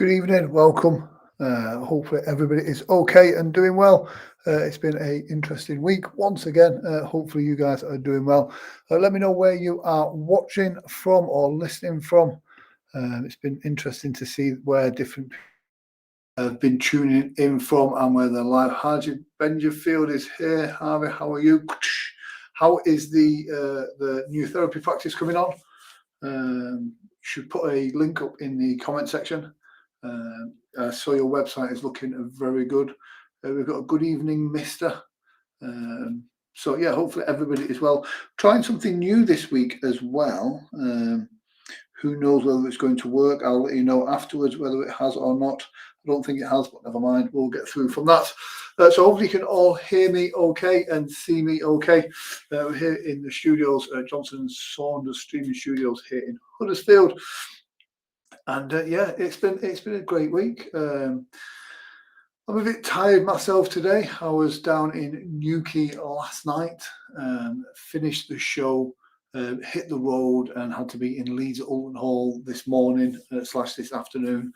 Good evening, welcome. Hopefully everybody is okay and doing well. It's been a interesting week once again. Hopefully you guys are doing well. Let me know where you are watching from or listening from. It's been interesting to see where different people have been tuning in from and where they're live. Harvey Benjafield is here. Harvey, how are you? How is the new therapy practice coming on? Should put a link up in the comment section. So your website is looking very good. We've got a good evening, Mister. So yeah, hopefully everybody is well. Trying something new this week as well. Who knows whether it's going to work? I'll let you know afterwards whether it has or not. I don't think it has, but never mind. We'll get through from that. So hopefully you can all hear me okay and see me okay. We're here in the studios, Johnson & Saunders streaming studios here in Huddersfield. And yeah, it's been a great week. I'm a bit tired myself today. I was down in Newquay last night, finished the show, hit the road, and had to be in Leeds at Alton Hall this morning / this afternoon.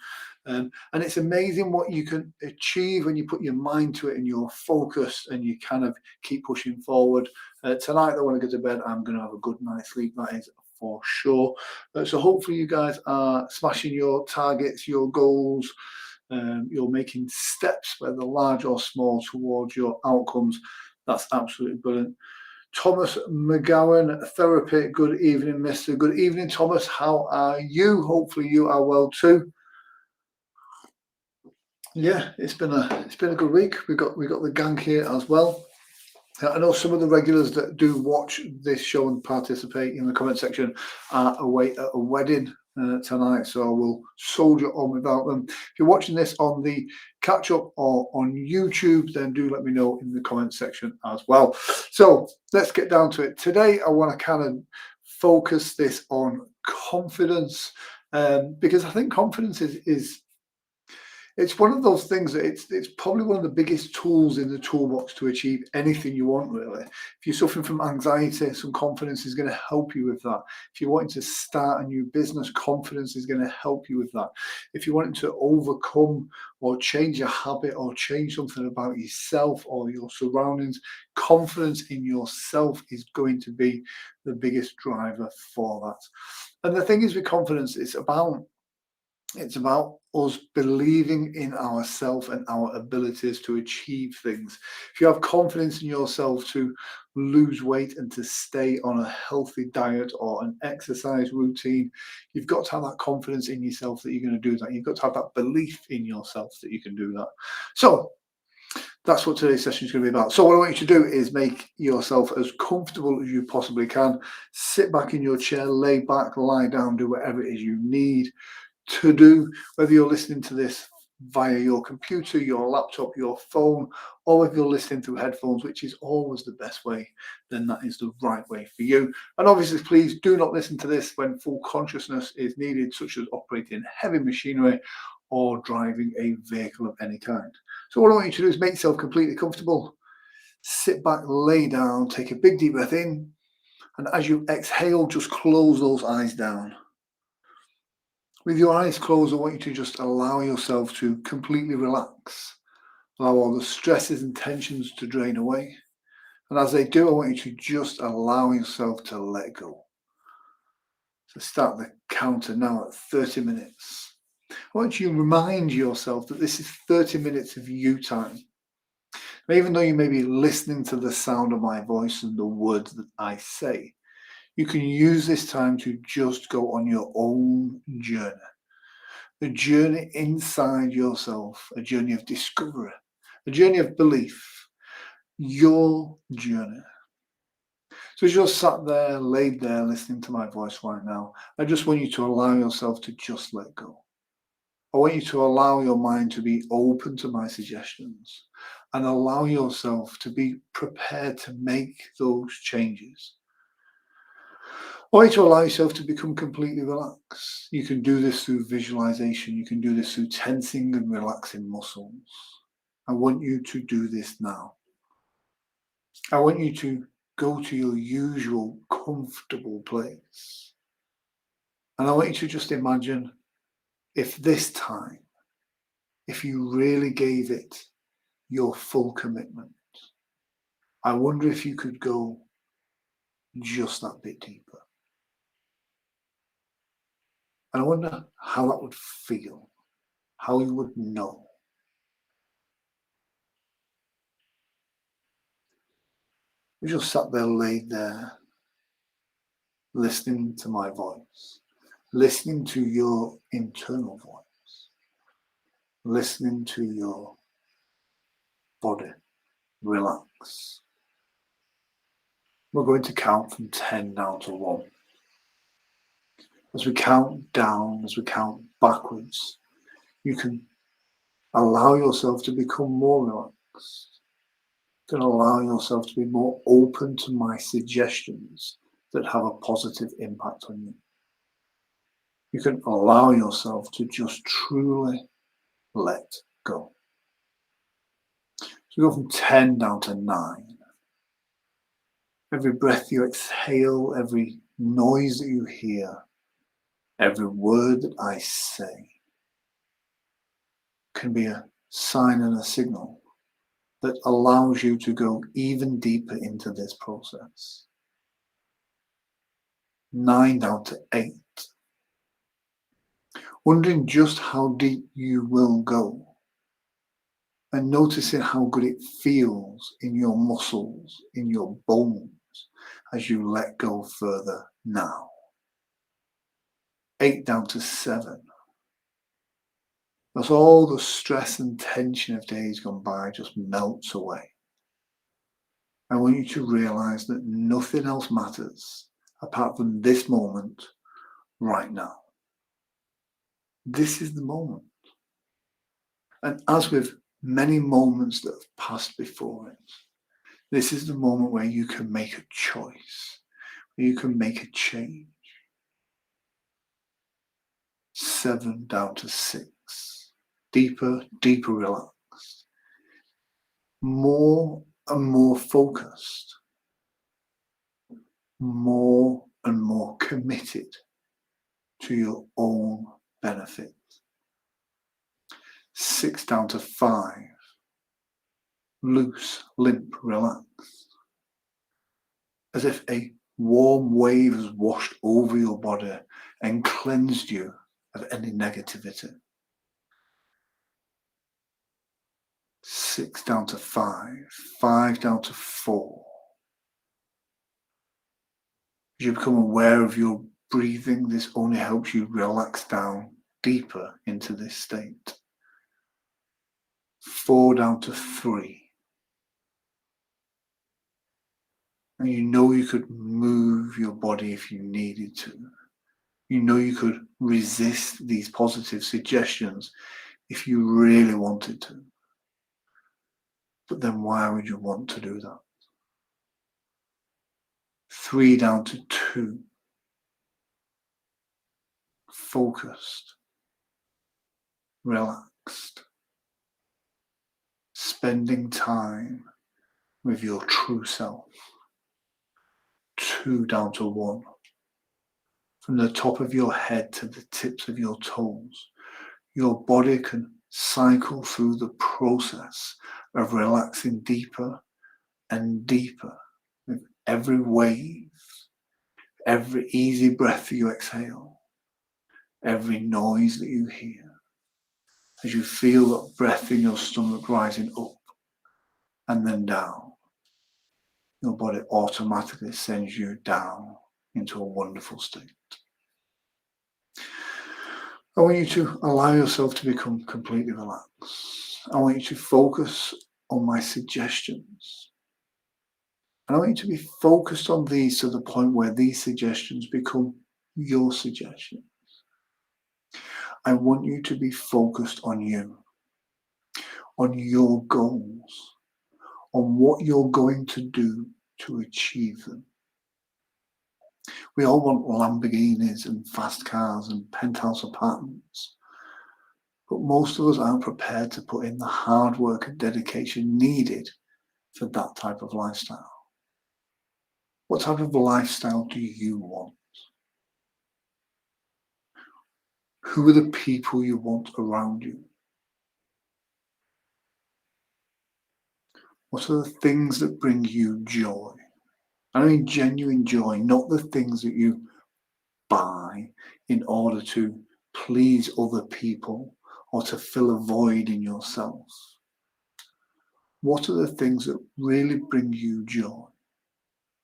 And it's amazing what you can achieve when you put your mind to it and you're focused and you kind of keep pushing forward. Tonight, I want to go to bed. I'm going to have a good night's sleep. That is for sure. So hopefully you guys are smashing your targets, your goals. You're making steps, whether large or small, towards your outcomes. That's absolutely brilliant. Thomas McGowan, therapy. Good evening, Mister. Good evening, Thomas. How are you? Hopefully you are well too. Yeah, it's been a good week. We got the gang here as well. I know some of the regulars that do watch this show and participate in the comment section are away at a wedding tonight, so we'll soldier on without them. If you're watching this on the catch up or on YouTube, then do let me know in the comment section as well. So let's get down to it. Today, I want to kind of focus this on confidence because I think confidence is it's one of those things that it's probably one of the biggest tools in the toolbox to achieve anything you want, really. If you're suffering from anxiety, some confidence is going to help you with that. If you're wanting to start a new business, confidence is going to help you with that. If you're wanting to overcome or change a habit or change something about yourself or your surroundings, confidence in yourself is going to be the biggest driver for that. And the thing is with confidence, it's about us believing in ourselves and our abilities to achieve things. If you have confidence in yourself to lose weight and to stay on a healthy diet or an exercise routine, you've got to have that confidence in yourself that you're going to do that. You've got to have that belief in yourself that you can do that. So that's what today's session is going to be about. So what I want you to do is make yourself as comfortable as you possibly can. Sit back in your chair, lay back, lie down, do whatever it is you need to do, whether you're listening to this via your computer, your laptop, your phone, or if you're listening through headphones, which is always the best way, then that is the right way for you. And obviously, please do not listen to this when full consciousness is needed, such as operating heavy machinery or driving a vehicle of any kind. So what I want you to do is make yourself completely comfortable. Sit back, lay down, take a big deep breath in, and as you exhale, just close those eyes down. With your eyes closed, I want you to just allow yourself to completely relax. Allow all the stresses and tensions to drain away. And as they do, I want you to just allow yourself to let go. So start the counter now at 30 minutes. I want you to remind yourself that this is 30 minutes of you time. And even though you may be listening to the sound of my voice and the words that I say, you can use this time to just go on your own journey. A journey inside yourself, a journey of discovery, a journey of belief, your journey. So as you're sat there, laid there, listening to my voice right now, I just want you to allow yourself to just let go. I want you to allow your mind to be open to my suggestions and allow yourself to be prepared to make those changes. I want you to allow yourself to become completely relaxed. You can do this through visualization. You can do this through tensing and relaxing muscles. I want you to do this now. I want you to go to your usual comfortable place. And I want you to just imagine if this time if you really gave it your full commitment, I wonder if you could go just that bit deeper. And I wonder how that would feel, how you would know. You just sat there, laid there, listening to my voice, listening to your internal voice, listening to your body relax. We're going to count from 10 down to 1. As we count down, as we count backwards, you can allow yourself to become more relaxed. You can allow yourself to be more open to my suggestions that have a positive impact on you. You can allow yourself to just truly let go. So we go from 10 down to 9. Every breath you exhale, every noise that you hear, every word that I say can be a sign and a signal that allows you to go even deeper into this process. 9 down to 8. Wondering just how deep you will go and noticing how good it feels in your muscles, in your bones, as you let go further now. 8 down to 7. As all the stress and tension of days gone by just melts away. I want you to realize that nothing else matters apart from this moment right now. This is the moment. And as with many moments that have passed before it, this is the moment where you can make a choice, where you can make a change. 7 down to 6. Deeper, deeper relaxed. More and more focused. More and more committed to your own benefit. 6 down to 5. Loose, limp, relaxed. As if a warm wave has washed over your body and cleansed you of any negativity. 6 down to 5. 5 down to 4. As you become aware of your breathing, this only helps you relax down deeper into this state. 4 down to 3. And you know you could move your body if you needed to. You know you could resist these positive suggestions if you really wanted to. But then why would you want to do that? 3 down to 2. Focused. Relaxed. Spending time with your true self. 2 down to 1. From the top of your head to the tips of your toes, your body can cycle through the process of relaxing deeper and deeper with every wave, every easy breath that you exhale, every noise that you hear, as you feel that breath in your stomach rising up and then down. Your body automatically sends you down into a wonderful state. I want you to allow yourself to become completely relaxed. I want you to focus on my suggestions. And I want you to be focused on these to the point where these suggestions become your suggestions. I want you to be focused on you, on your goals, on what you're going to do to achieve them. We all want Lamborghinis and fast cars and penthouse apartments. But most of us aren't prepared to put in the hard work and dedication needed for that type of lifestyle. What type of lifestyle do you want? Who are the people you want around you? What are the things that bring you joy? I mean genuine joy, not the things that you buy in order to please other people or to fill a void in yourself. What are the things that really bring you joy?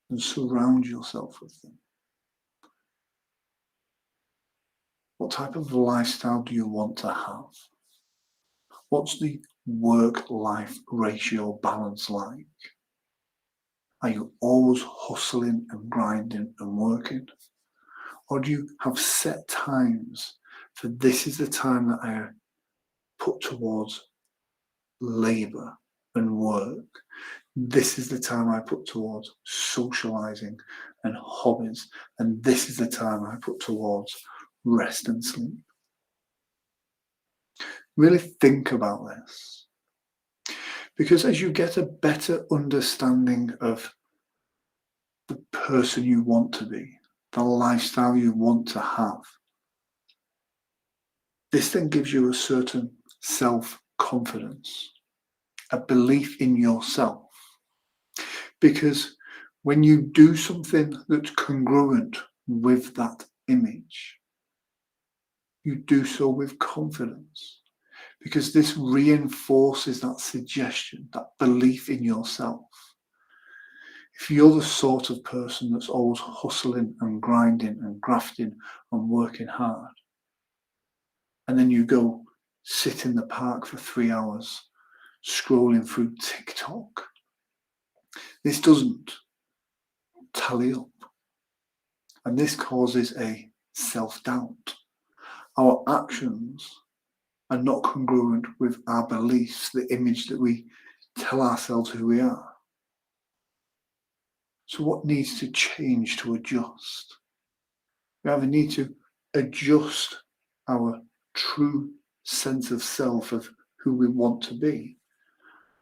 And surround yourself with them. What type of lifestyle do you want to have? What's the work-life ratio balance like? Are you always hustling and grinding and working? Or do you have set times for this is the time that I put towards labour and work? This is the time I put towards socializing and hobbies. And this is the time I put towards rest and sleep. Really think about this. Because as you get a better understanding of the person you want to be, the lifestyle you want to have, this then gives you a certain self-confidence, a belief in yourself. Because when you do something that's congruent with that image, you do so with confidence. Because this reinforces that suggestion, that belief in yourself. If you're the sort of person that's always hustling and grinding and grafting and working hard, and then you go sit in the park for 3 hours scrolling through TikTok, this doesn't tally up. And this causes a self-doubt. Our actions are not congruent with our beliefs, the image that we tell ourselves who we are. So what needs to change to adjust? We either need to adjust our true sense of self, of who we want to be,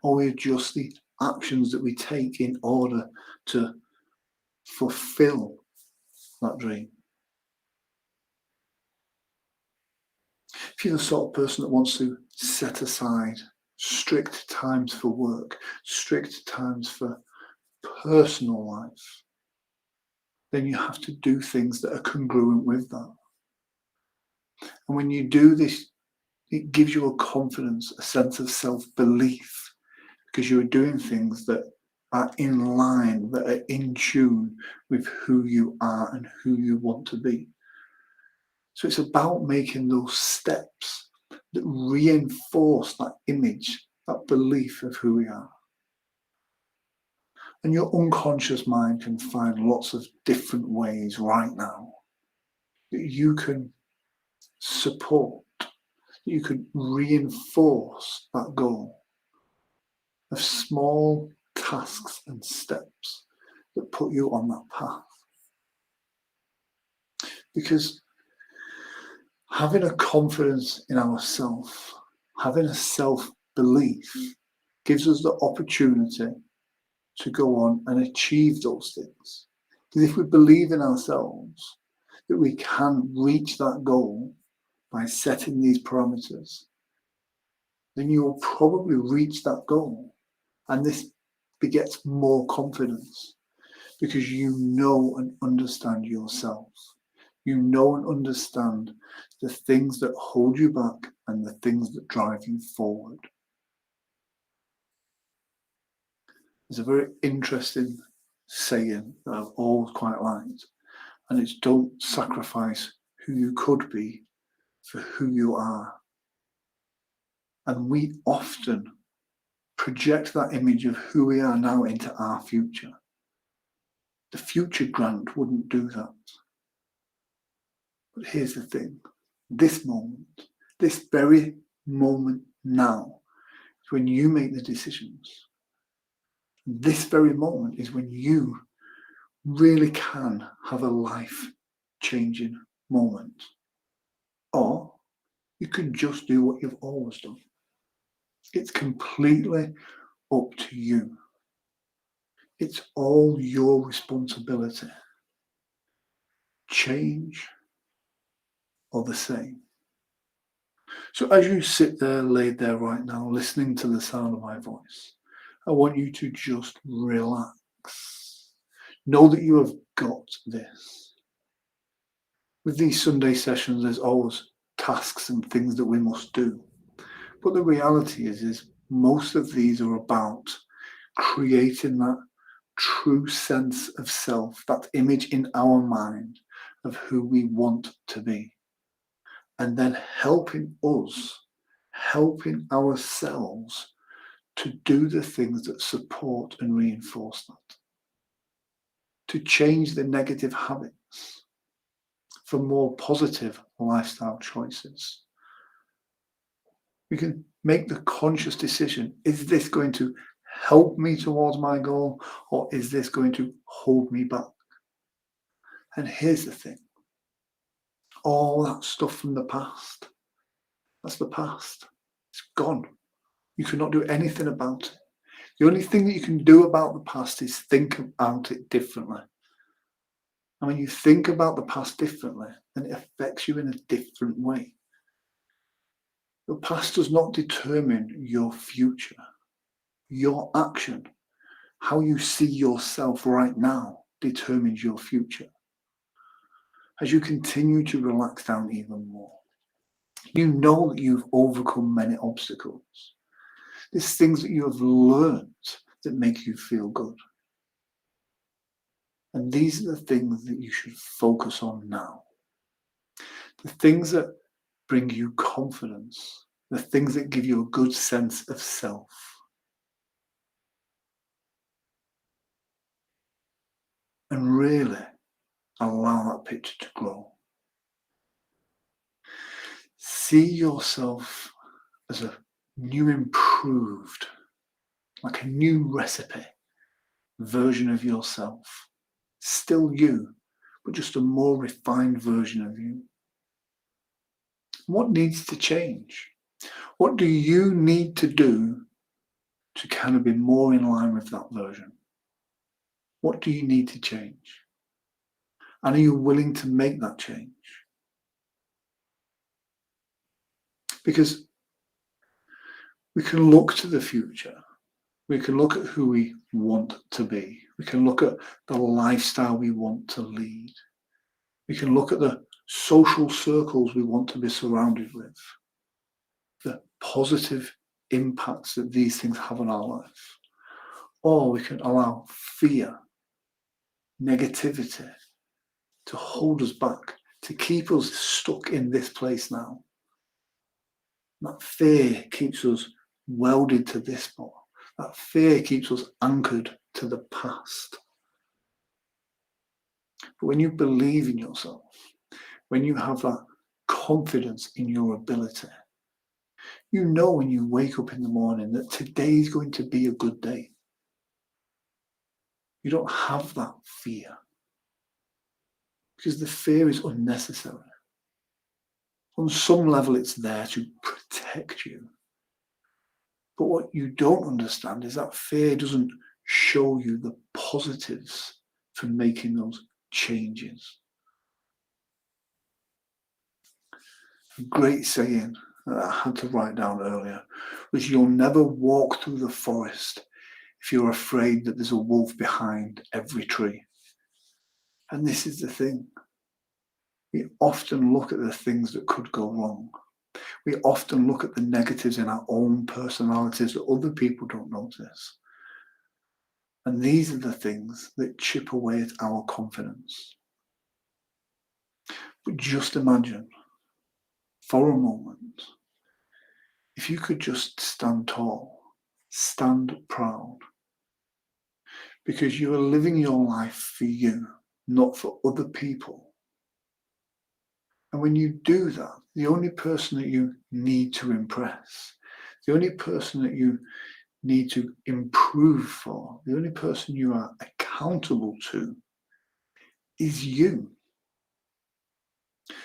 or we adjust the actions that we take in order to fulfill that dream. If you're the sort of person that wants to set aside strict times for work, strict times for personal life, then you have to do things that are congruent with that. And when you do this, it gives you a confidence, a sense of self-belief, because you are doing things that are in line, that are in tune with who you are and who you want to be. So it's about making those steps that reinforce that image, that belief of who we are. And your unconscious mind can find lots of different ways right now that you can support, that you can reinforce that goal of small tasks and steps that put you on that path. Because having a confidence in ourselves, having a self-belief gives us the opportunity to go on and achieve those things. Because if we believe in ourselves that we can reach that goal by setting these parameters, then you will probably reach that goal. And this begets more confidence because you know and understand yourself. You know and understand the things that hold you back and the things that drive you forward. There's a very interesting saying that I've always quite liked, and it's don't sacrifice who you could be for who you are. And we often project that image of who we are now into our future. The future Grant wouldn't do that. But here's the thing, this moment, this very moment now, is when you make the decisions. This very moment is when you really can have a life-changing moment. Or you can just do what you've always done. It's completely up to you. It's all your responsibility. Change or the same. So as you sit there, laid there right now, listening to the sound of my voice, I want you to just relax. Know that you have got this. With these Sunday sessions, there's always tasks and things that we must do. But the reality is most of these are about creating that true sense of self, that image in our mind of who we want to be. And then helping ourselves to do the things that support and reinforce that. To change the negative habits for more positive lifestyle choices. We can make the conscious decision, is this going to help me towards my goal, or is this going to hold me back? And here's the thing. All that stuff from the past, that's the past. It's gone. You cannot do anything about it. The only thing that you can do about the past is think about it differently. And when you think about the past differently, then it affects you in a different way. The past does not determine your future. Your action, how you see yourself right now, determines your future. As you continue to relax down even more, you know that you've overcome many obstacles. There's things that you have learned that make you feel good. And these are the things that you should focus on now. The things that bring you confidence, the things that give you a good sense of self. And really allow that picture to grow. See yourself as a new, improved, like a new recipe version of yourself. Still you, but just a more refined version of you. What needs to change? What do you need to do to kind of be more in line with that version? What do you need to change? And are you willing to make that change? Because we can look to the future. We can look at who we want to be. We can look at the lifestyle we want to lead. We can look at the social circles we want to be surrounded with. The positive impacts that these things have on our life. Or we can allow fear, negativity to hold us back, to keep us stuck in this place now. That fear keeps us welded to this spot. That fear keeps us anchored to the past. But when you believe in yourself, when you have that confidence in your ability, you know when you wake up in the morning that today's going to be a good day. You don't have that fear because the fear is unnecessary. On some level, it's there to protect you. But what you don't understand is that fear doesn't show you the positives for making those changes. A great saying that I had to write down earlier was, you'll never walk through the forest if you're afraid that there's a wolf behind every tree. And this is the thing. We often look at the things that could go wrong. We often look at the negatives in our own personalities that other people don't notice. And these are the things that chip away at our confidence. But just imagine, for a moment, if you could just stand tall, stand proud, because you are living your life for you, not for other people. And when you do that, the only person that you need to impress, the only person that you need to improve for, the only person you are accountable to is you.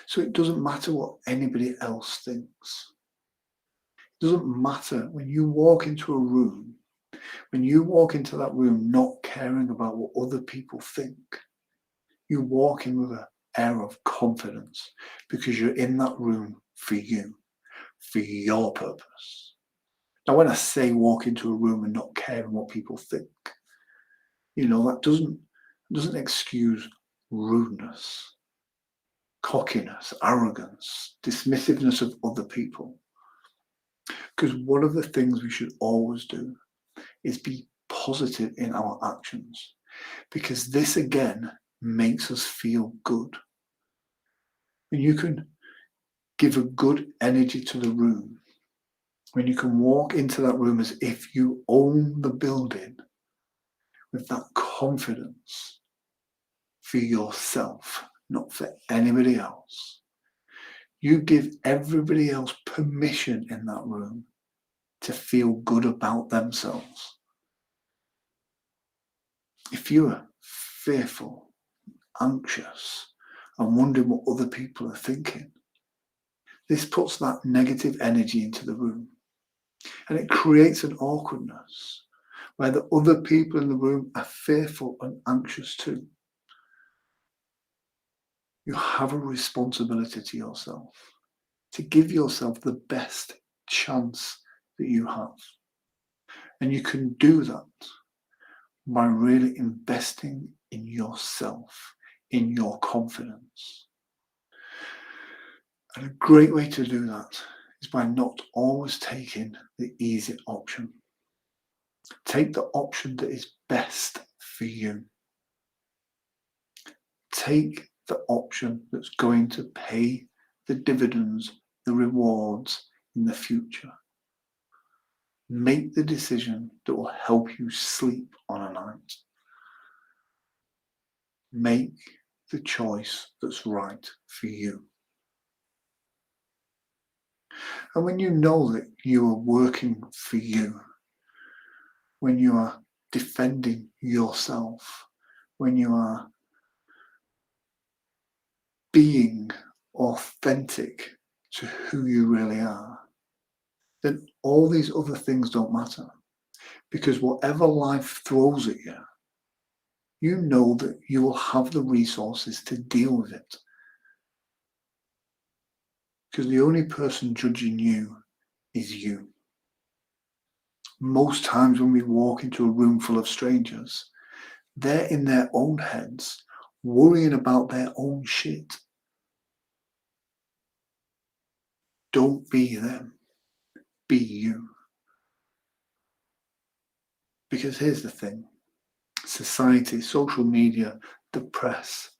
So it doesn't matter what anybody else thinks. It doesn't matter when you walk into a room, when you walk into that room not caring about what other people think, you walk in with an air of confidence because you're in that room for you, for your purpose. Now, when I say walk into a room and not caring what people think, that doesn't excuse rudeness, cockiness, arrogance, dismissiveness of other people. Because one of the things we should always do is be positive in our actions, because this again makes us feel good. When you can give a good energy to the room, when you can walk into that room as if you own the building with that confidence for yourself, not for anybody else, you give everybody else permission in that room to feel good about themselves. If you are fearful, anxious, and wondering what other people are thinking, this puts that negative energy into the room, and it creates an awkwardness where the other people in the room are fearful and anxious too. You have a responsibility to yourself to give yourself the best chance that you have. And you can do that by really investing in yourself, in your confidence. And a great way to do that is by not always taking the easy option. Take the option that is best for you. Take the option that's going to pay the dividends, the rewards in the future. Make the decision that will help you sleep on a night. Make the choice that's right for you. And when you know that you are working for you, when you are defending yourself, when you are being authentic to who you really are, then all these other things don't matter. Because whatever life throws at you, you know that you will have the resources to deal with it. Because the only person judging you is you. Most times when we walk into a room full of strangers, they're in their own heads, worrying about their own shit. Don't be them. Be you. Because here's the thing. Society, social media, the press,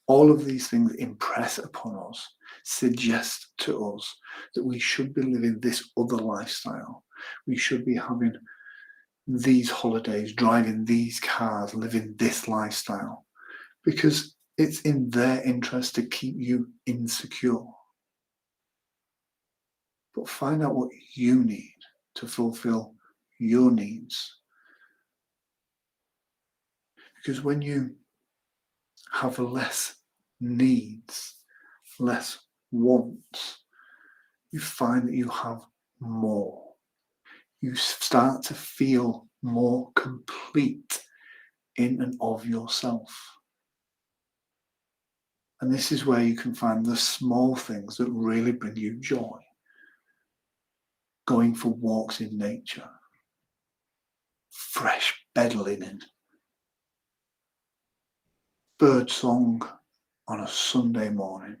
all of these things impress upon us, suggest to us that we should be living this other lifestyle. We should be having these holidays, driving these cars, living this lifestyle, because it's in their interest to keep you insecure. But find out what you need to fulfill your needs. Because when you have less needs, less wants, you find that you have more. You start to feel more complete in and of yourself. And this is where you can find the small things that really bring you joy. Going for walks in nature, fresh bed linen, bird song on a Sunday morning.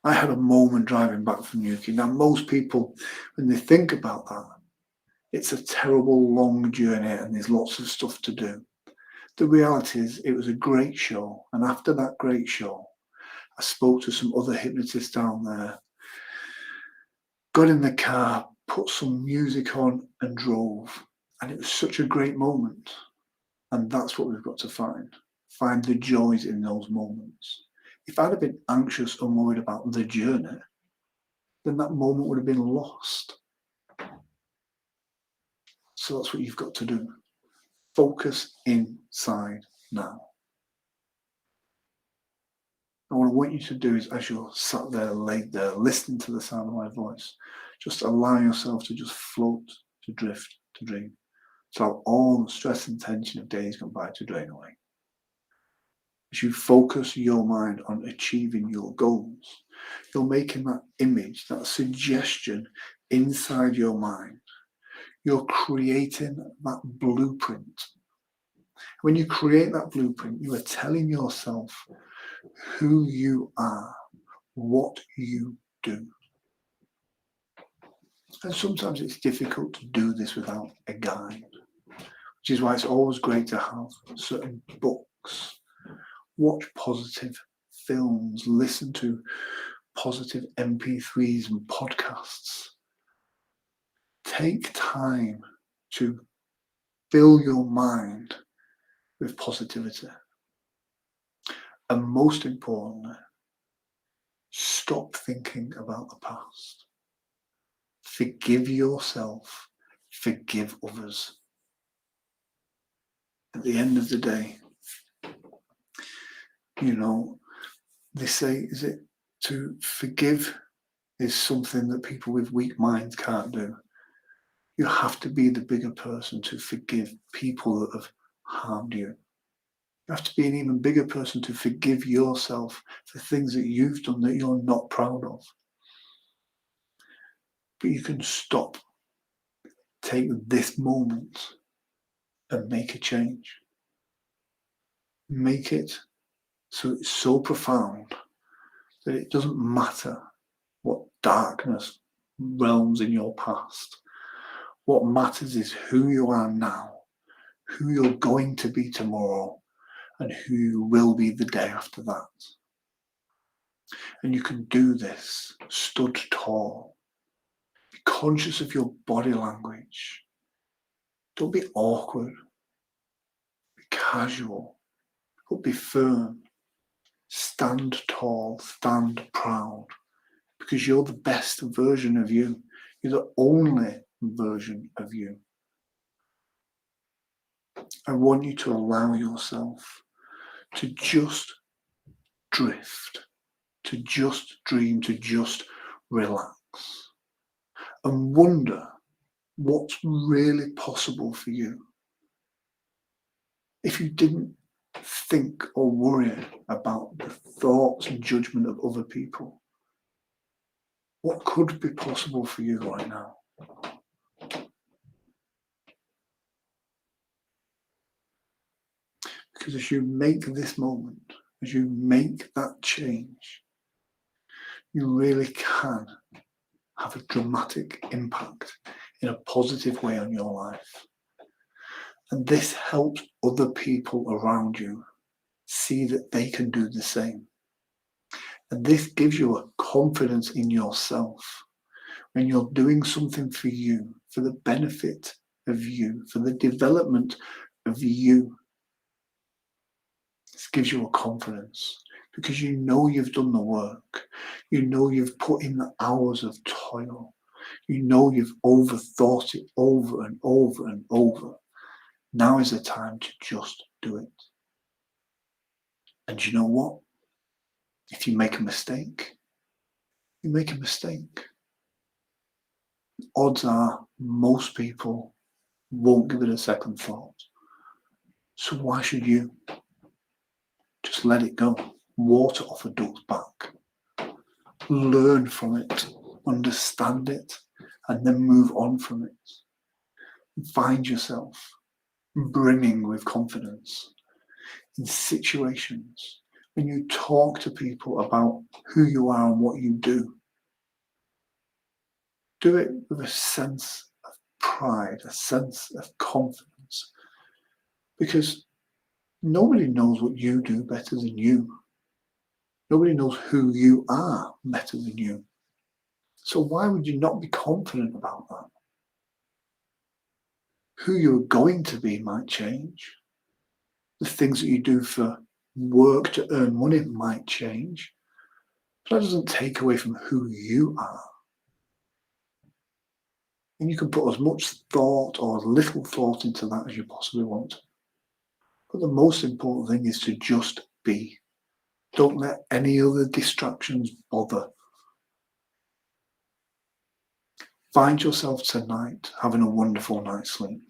I had a moment driving back from Newquay. Now, most people, when they think about that, it's a terrible long journey and there's lots of stuff to do. The reality is it was a great show. And after that great show, I spoke to some other hypnotists down there, got in the car, put some music on and drove. And it was such a great moment. And that's what we've got to find. Find the joys in those moments. If I'd have been anxious and worried about the journey, then that moment would have been lost. So that's what you've got to do. Focus inside now. And what I want you to do is, as you're sat there, laid there, listening to the sound of my voice, just allow yourself to just float, to drift, to dream. So allow all the stress and tension of days gone by to drain away. As you focus your mind on achieving your goals, you're making that image, that suggestion inside your mind. You're creating that blueprint. When you create that blueprint, you are telling yourself who you are, what you do. And sometimes it's difficult to do this without a guide, which is why it's always great to have certain books, watch positive films, listen to positive MP3s and podcasts. Take time to fill your mind with positivity. And most importantly, stop thinking about the past. Forgive yourself, forgive others. At the end of the day, they say, is it to forgive is something that people with weak minds can't do. You have to be the bigger person to forgive people that have harmed you. You have to be an even bigger person to forgive yourself for things that you've done that you're not proud of. But you can stop, take this moment and make a change. Make it so it's so profound that it doesn't matter what darkness realms in your past. What matters is who you are now, who you're going to be tomorrow, and who you will be the day after that. And you can do this stood tall. Be conscious of your body language. Don't be awkward. Be casual, but be firm. Stand tall, stand proud, because you're the best version of you. You're the only version of you. I want you to allow yourself to just drift, to just dream, to just relax, and wonder what's really possible for you. If you didn't think or worry about the thoughts and judgment of other people, what could be possible for you right now? Because as you make this moment, as you make that change, you really can have a dramatic impact in a positive way on your life. And this helps other people around you see that they can do the same. And this gives you a confidence in yourself when you're doing something for you, for the benefit of you, for the development of you. This gives you a confidence because you know you've done the work. You know you've put in the hours of toil. You know you've overthought it over and over and over. Now is the time to just do it. And you know what? If you make a mistake, you make a mistake. Odds are most people won't give it a second thought. So why should you? Just let it go. Water off a duck's back. Learn from it, understand it, and then move on from it. Find yourself brimming with confidence in situations when you talk to people about who you are and what you do. Do it with a sense of pride, a sense of confidence, because nobody knows what you do better than you. Nobody knows who you are better than you. So why would you not be confident about that? Who you're going to be might change. The things that you do for work to earn money might change. But that doesn't take away from who you are. And you can put as much thought or as little thought into that as you possibly want. But the most important thing is to just be. Don't let any other distractions bother. Find yourself tonight having a wonderful night's sleep,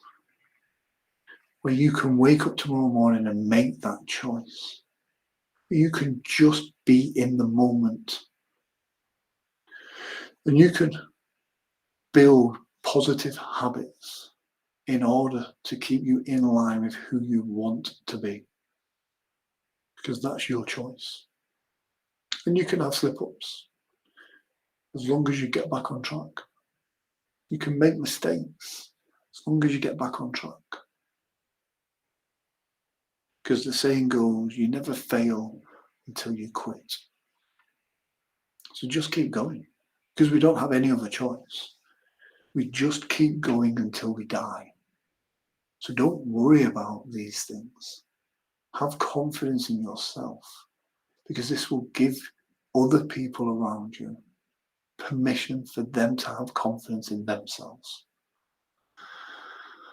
where you can wake up tomorrow morning and make that choice. You can just be in the moment. And you can build positive habits in order to keep you in line with who you want to be, because that's your choice. And you can have slip-ups as long as you get back on track. You can make mistakes as long as you get back on track. Because the saying goes, you never fail until you quit. So just keep going, because we don't have any other choice. We just keep going until we die. So don't worry about these things. Have confidence in yourself, because this will give other people around you permission for them to have confidence in themselves.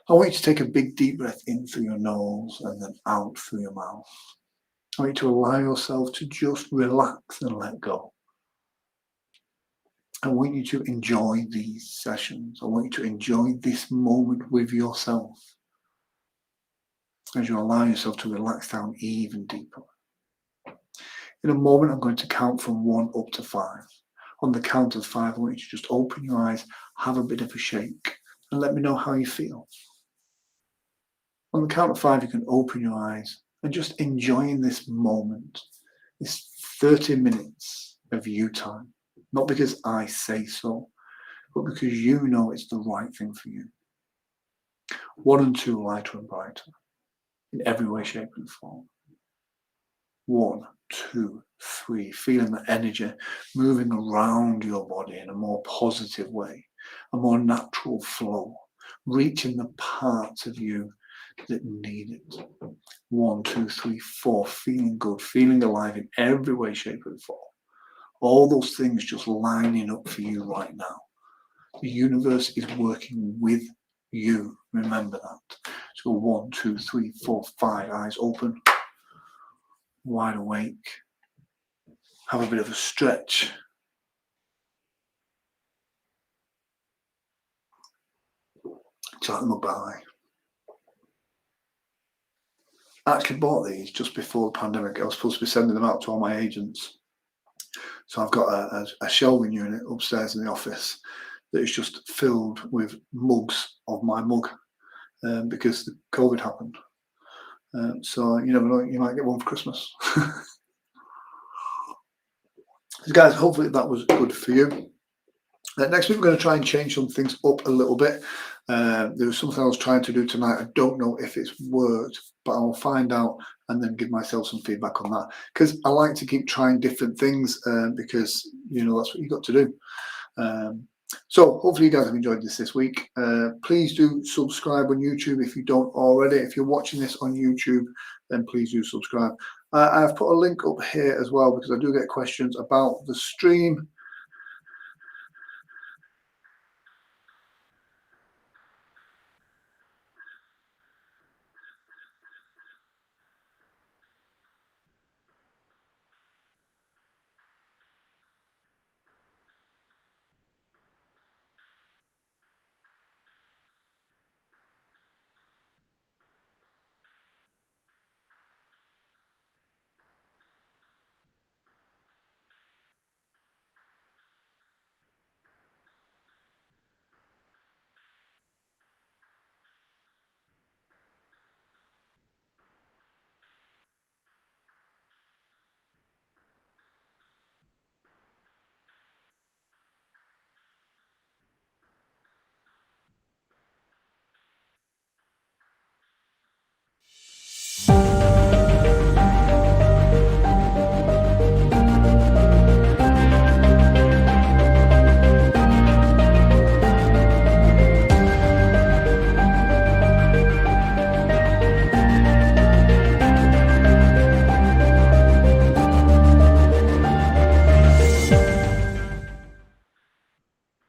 I want you to take a big deep breath in through your nose and then out through your mouth. I want you to allow yourself to just relax and let go. I want you to enjoy these sessions. I want you to enjoy this moment with yourself as you allow yourself to relax down even deeper. In a moment, I'm going to count from 1 up to 5. On the count of 5, I want you to just open your eyes, have a bit of a shake, and let me know how you feel. On the count of 5, you can open your eyes and just enjoying this moment, this 30 minutes of you time. Not because I say so, but because you know it's the right thing for you. 1 and 2, lighter and brighter, in every way, shape and form. 1, 2, 3, feeling the energy moving around your body in a more positive way, a more natural flow, reaching the parts of you that need it. 1, 2, 3, 4, feeling good, feeling alive in every way, shape and form. All those things just lining up for you right now. The universe is working with you. Remember that. So 1, 2, 3, 4, 5, eyes open, wide awake. Have a bit of a stretch. Tighten them up eye. I actually bought these just before the pandemic. I was supposed to be sending them out to all my agents. So I've got a shelving unit upstairs in the office that is just filled with mugs of my mug because the COVID happened. So you never know, you might get one for Christmas. So guys, hopefully that was good for you. Next week, we're going to try and change some things up a little bit. There was something I was trying to do tonight. I don't know if it's worked, but I will find out and then give myself some feedback on that. Because I like to keep trying different things because, you know, that's what you've got to do. So hopefully you guys have enjoyed this week. Please do subscribe on YouTube if you don't already. If you're watching this on YouTube, then please do subscribe. I've put a link up here as well because I do get questions about the stream.